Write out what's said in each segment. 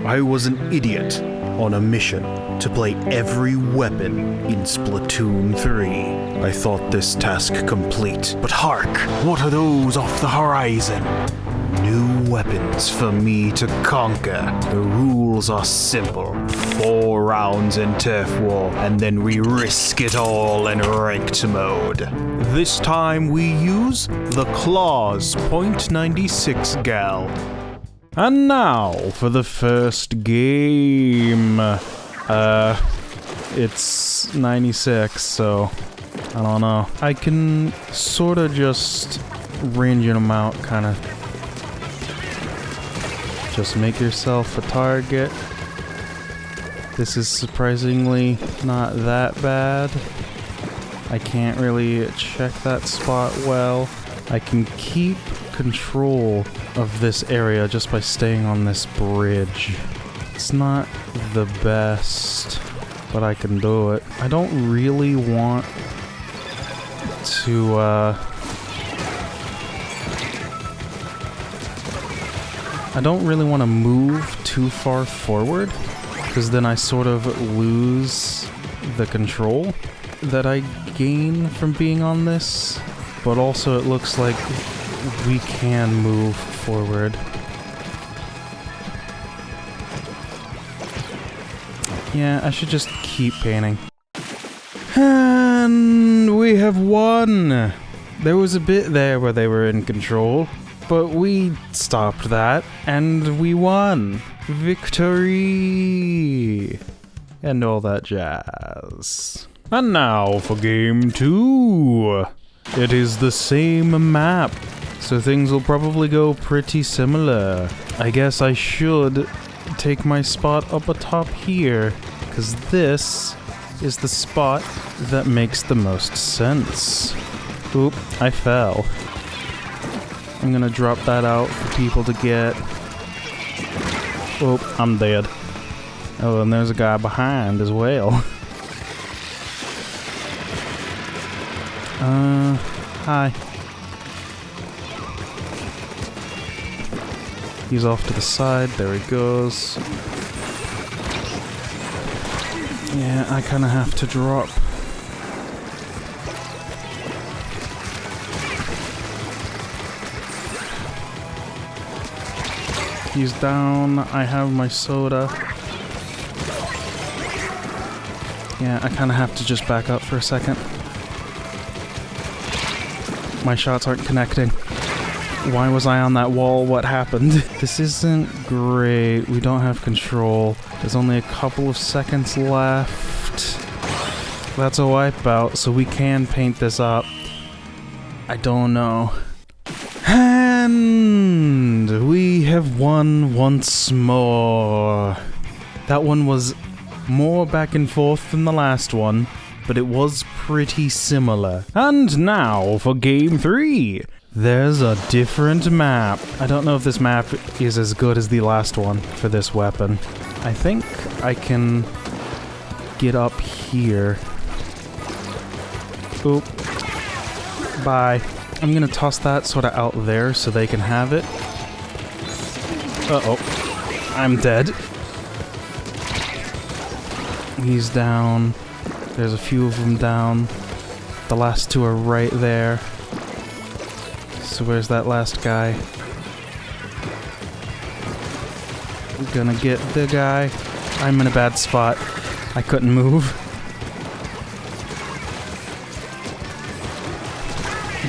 I was an idiot on a mission to play every weapon in Splatoon 3. I thought this task complete, but hark! What are those off the horizon? New weapons for me to conquer. The rules are simple. 4 rounds in Turf War, and then we risk it all in ranked mode. This time we use the Clawz .96 gal. And now for the first game. It's 96, so I don't know. I can sorta just range them out, kinda. Just make yourself a target. This is surprisingly not that bad. I can't really check that spot well. I can keep control of this area just by staying on this bridge. It's not the best, but I can do it. I don't really want to, I don't really want to move too far forward, because then I sort of lose the control that I gain from being on this. But also it looks like we can move forward. Yeah, I should just keep painting. And we have won! There was a bit there where they were in control, but we stopped that, and we won! Victory! And all that jazz. And now for game 2! It is the same map, so things will probably go pretty similar. I guess I should take my spot up atop here, because this is the spot that makes the most sense. Oop, I fell. I'm gonna drop that out for people to get. Oh, I'm dead. Oh, and there's a guy behind as well. Hi. He's off to the side, there he goes. Yeah, I kinda have to drop. He's down, I have my soda. Yeah, I kinda have to just back up for a second. My shots aren't connecting. Why was I on that wall? What happened? This isn't great. We don't have control. There's only a couple of seconds left. That's a wipeout, so we can paint this up. I don't know. And we have won once more. That one was more back and forth than the last one, but it was pretty similar. And now for game 3. There's a different map. I don't know if this map is as good as the last one for this weapon. I think I can get up here. Oop. Bye. I'm gonna toss that sort of out there so they can have it. Uh-oh. I'm dead. He's down. There's a few of them down. The last 2 are right there. So where's that last guy? We're gonna get the guy. I'm in a bad spot. I couldn't move.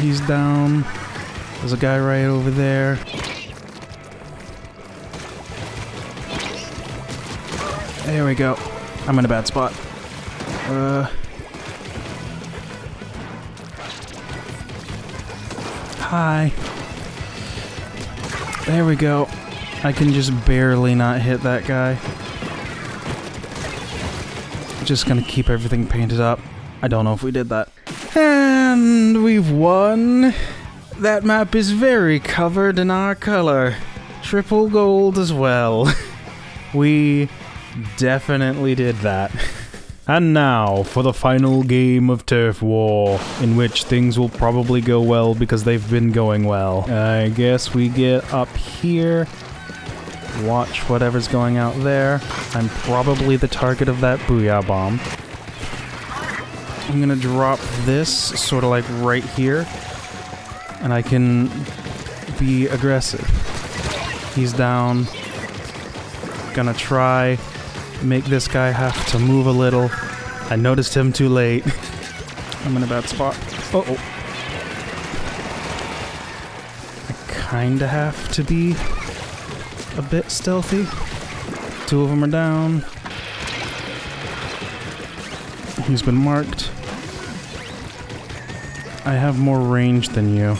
He's down. There's a guy right over there. There we go. I'm in a bad spot. Hi. There we go. I can just barely not hit that guy. Just gonna keep everything painted up. I don't know if we did that. And we've won. That map is very covered in our color. Triple gold as well. We definitely did that. And now for the final game of Turf War, in which things will probably go well because they've been going well. I guess we get up here. Watch whatever's going out there. I'm probably the target of that booyah bomb. I'm gonna drop this sort of like right here, and I can be aggressive. He's down. Gonna try make this guy have to move a little. I noticed him too late. I'm in a bad spot. Uh-oh. I kinda have to be a bit stealthy. Two of them are down. He's been marked. I have more range than you.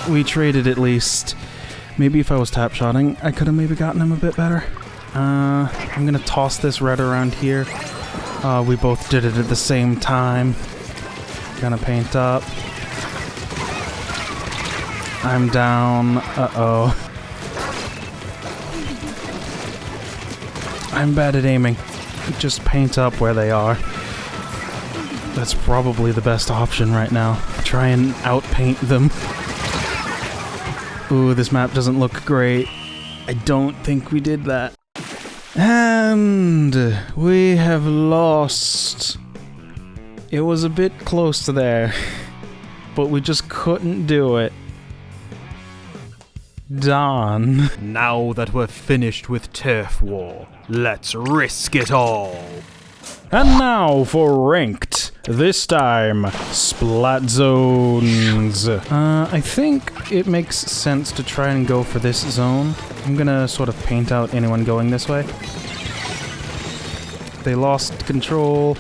We traded at least. Maybe if I was tap-shotting, I could have maybe gotten him a bit better. I'm gonna toss this red around here. We both did it at the same time. Gonna paint up. I'm down. Uh-oh. I'm bad at aiming. Just paint up where they are. That's probably the best option right now. Try and outpaint them. Ooh, this map doesn't look great. I don't think we did that. And we have lost. It was a bit close to there, but we just couldn't do it. Darn. Now that we're finished with Turf War, let's risk it all. And now for ranked. This time, Splat Zones. I think it makes sense to try and go for this zone. I'm gonna sort of paint out anyone going this way. They lost control.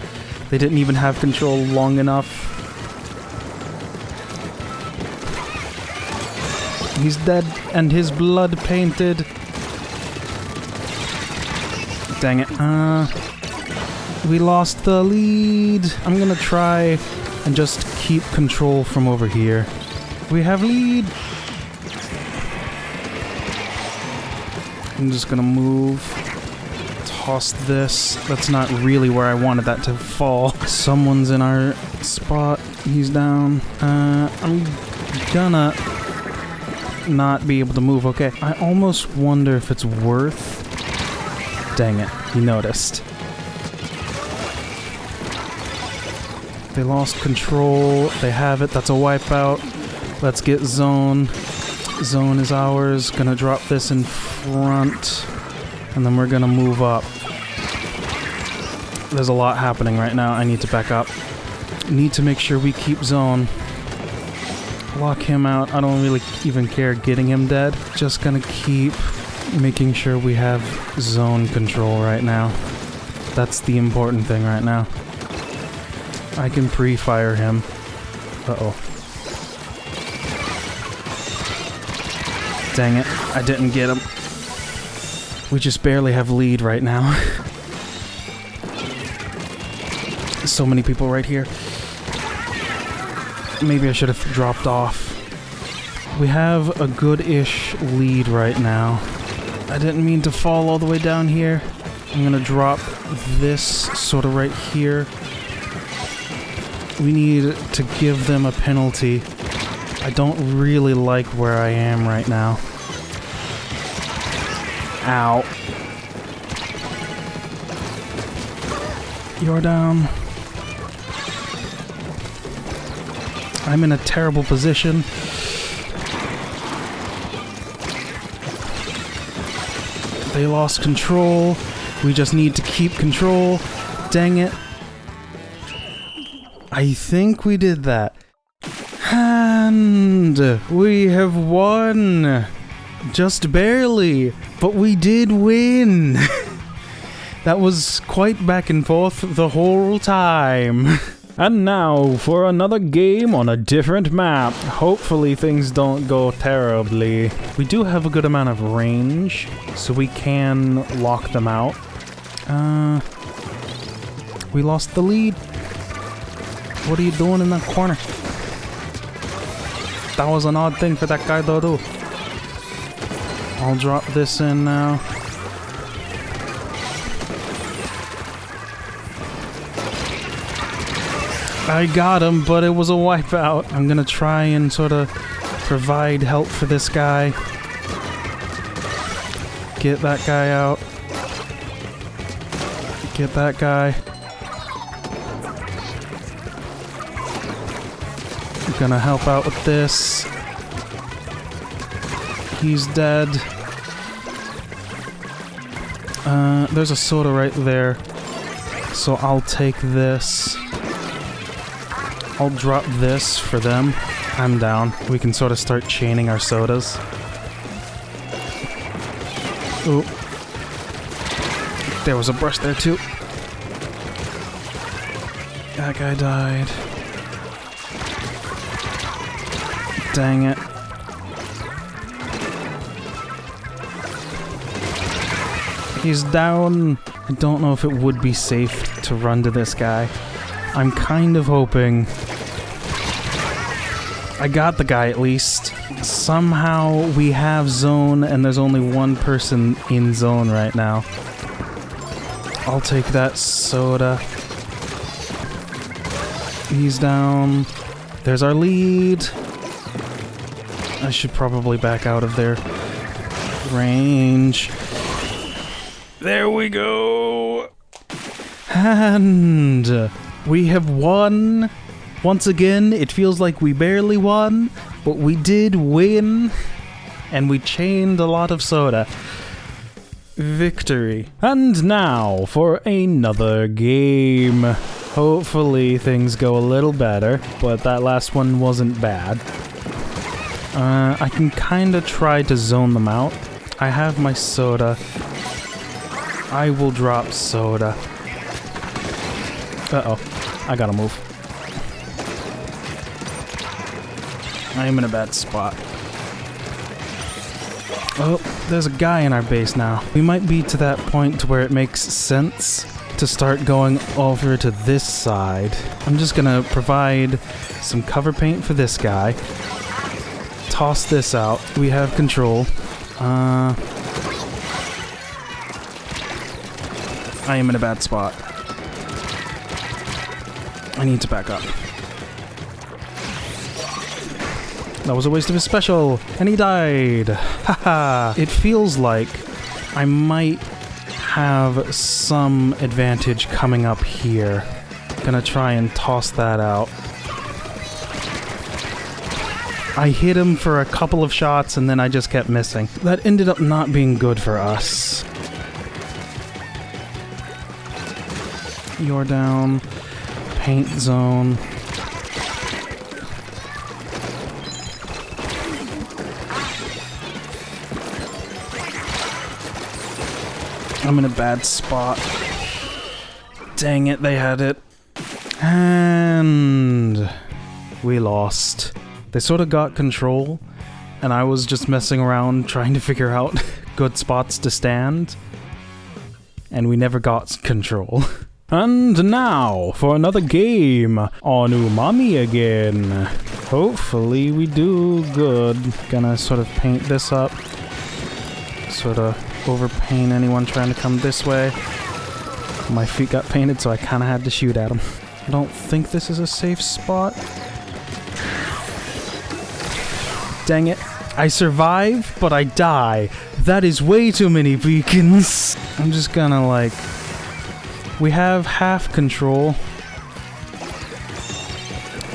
They didn't even have control long enough. He's dead, and his blood painted. Dang it. We lost the lead. I'm gonna try and just keep control from over here. We have lead. I'm just gonna move. Toss this. That's not really where I wanted that to fall. Someone's in our spot. He's down. I'm gonna not be able to move. Okay. I almost wonder if it's worth... Dang it. He noticed. They lost control. They have it. That's a wipeout. Let's get zone. Zone is ours. Gonna drop this in front. And then we're gonna move up. There's a lot happening right now. I need to back up. Need to make sure we keep zone. Lock him out. I don't really even care getting him dead. Just gonna keep making sure we have zone control right now. That's the important thing right now. I can pre-fire him. Uh-oh. Dang it. I didn't get him. We just barely have lead right now. So many people right here. Maybe I should have dropped off. We have a good-ish lead right now. I didn't mean to fall all the way down here. I'm gonna drop this sort of right here. We need to give them a penalty. I don't really like where I am right now. Ow. You're down. I'm in a terrible position. They lost control. We just need to keep control. Dang it. I think we did that. And we have won. Just barely, but we did win. That was quite back and forth the whole time. And now for another game on a different map. Hopefully things don't go terribly. We do have a good amount of range, so we can lock them out. We lost the lead. What are you doing in that corner? That was an odd thing for that guy to do. I'll drop this in now. I got him, but it was a wipeout. I'm gonna try and sort of provide help for this guy. Get that guy out. Get that guy. I'm gonna help out with this. He's dead. There's a soda right there. So I'll take this. I'll drop this for them. I'm down. We can sort of start chaining our sodas. Ooh. There was a brush there too. That guy died. Dang it. He's down. I don't know if it would be safe to run to this guy. I'm kind of hoping... I got the guy at least. Somehow we have zone and there's only one person in zone right now. I'll take that soda. He's down. There's our lead. I should probably back out of their range. There we go! And we have won. Once again, it feels like we barely won, but we did win. And we chained a lot of soda. Victory. And now for another game. Hopefully things go a little better, but that last one wasn't bad. I can kinda try to zone them out. I have my soda. I will drop soda. Uh-oh. I gotta move. I am in a bad spot. Oh, there's a guy in our base now. We might be to that point where it makes sense to start going over to this side. I'm just gonna provide some cover paint for this guy. Toss this out. We have control. I am in a bad spot. I need to back up. That was a waste of his special, and he died. Haha. It feels like I might have some advantage coming up here. Gonna try and toss that out. I hit him for a couple of shots and then I just kept missing. That ended up not being good for us. You're down. Paint zone. I'm in a bad spot. Dang it, they had it. And we lost. They sort of got control, and I was just messing around trying to figure out good spots to stand. And we never got control. And now for another game on Umami again. Hopefully we do good. Gonna sort of paint this up. Sort of overpaint anyone trying to come this way. My feet got painted, so I kind of had to shoot at them. I don't think this is a safe spot. Dang it. I survive, but I die. That is way too many beacons. I'm just gonna, like... We have half control.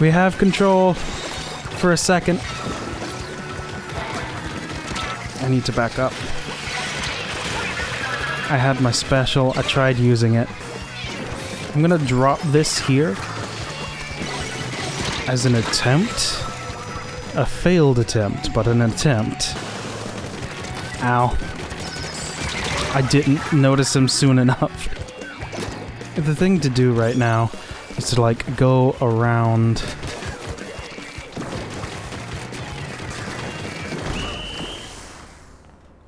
We have control for a second. I need to back up. I had my special. I tried using it. I'm gonna drop this here as an attempt. A failed attempt, but an attempt. Ow. I didn't notice him soon enough. The thing to do right now is to, like, go around.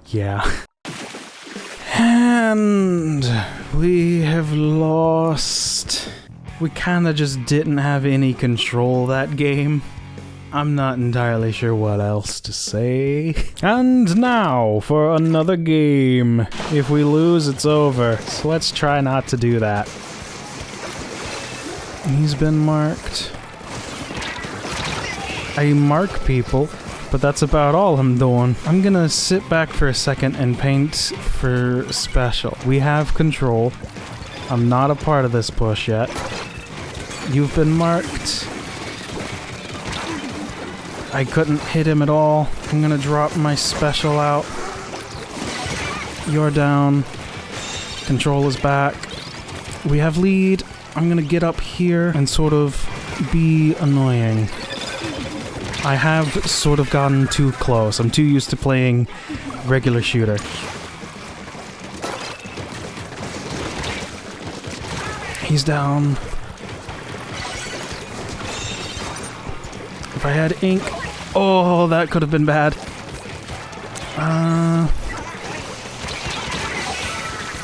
Yeah. And we have lost. We kinda just didn't have any control that game. I'm not entirely sure what else to say. And now for another game. If we lose, it's over. So let's try not to do that. He's been marked. I mark people, but that's about all I'm doing. I'm gonna sit back for a second and paint for special. We have control. I'm not a part of this push yet. You've been marked. I couldn't hit him at all. I'm gonna drop my special out. You're down. Control is back. We have lead. I'm gonna get up here and sort of be annoying. I have sort of gotten too close. I'm too used to playing regular shooter. He's down. If I had ink... Oh, that could have been bad.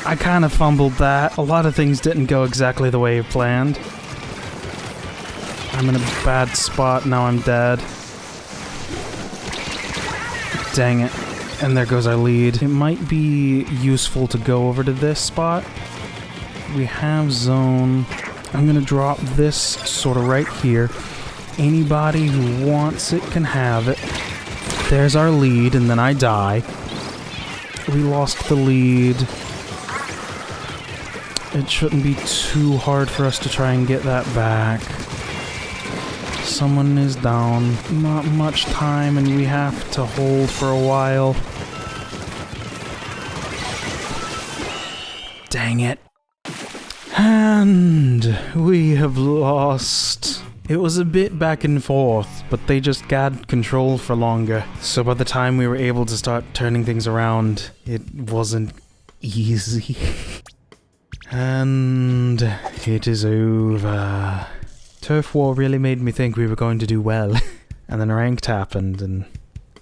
I kind of fumbled that. A lot of things didn't go exactly the way I planned. I'm in a bad spot. Now I'm dead. Dang it. And there goes our lead. It might be useful to go over to this spot. We have zone. I'm gonna drop this sort of right here. Anybody who wants it can have it. There's our lead, and then I die. We lost the lead. It shouldn't be too hard for us to try and get that back. Someone is down. Not much time, and we have to hold for a while. Dang it. And we have lost. It was a bit back and forth, but they just got control for longer. So by the time we were able to start turning things around, it wasn't easy. And it is over. Turf War really made me think we were going to do well. And then ranked happened, and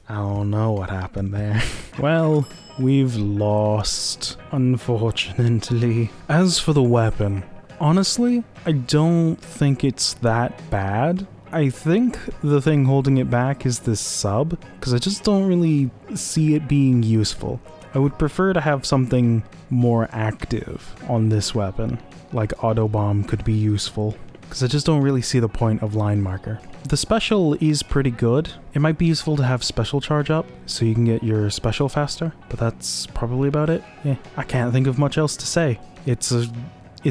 I don't know what happened there. Well, we've lost, unfortunately. As for the weapon, honestly, I don't think it's that bad. I think the thing holding it back is this sub, because I just don't really see it being useful. I would prefer to have something more active on this weapon, like Autobomb could be useful, because I just don't really see the point of line marker. The special is pretty good. It might be useful to have special charge up, so you can get your special faster, but that's probably about it. Yeah, I can't think of much else to say. It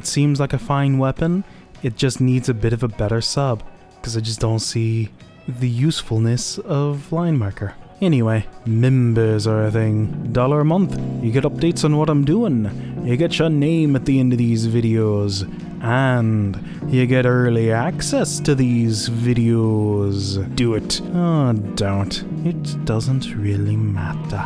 seems like a fine weapon, it just needs a bit of a better sub, because I just don't see the usefulness of line marker. Anyway, members are a thing. $1 a month. You get updates on what I'm doing. You get your name at the end of these videos. And you get early access to these videos. Do it. Oh, don't. It doesn't really matter.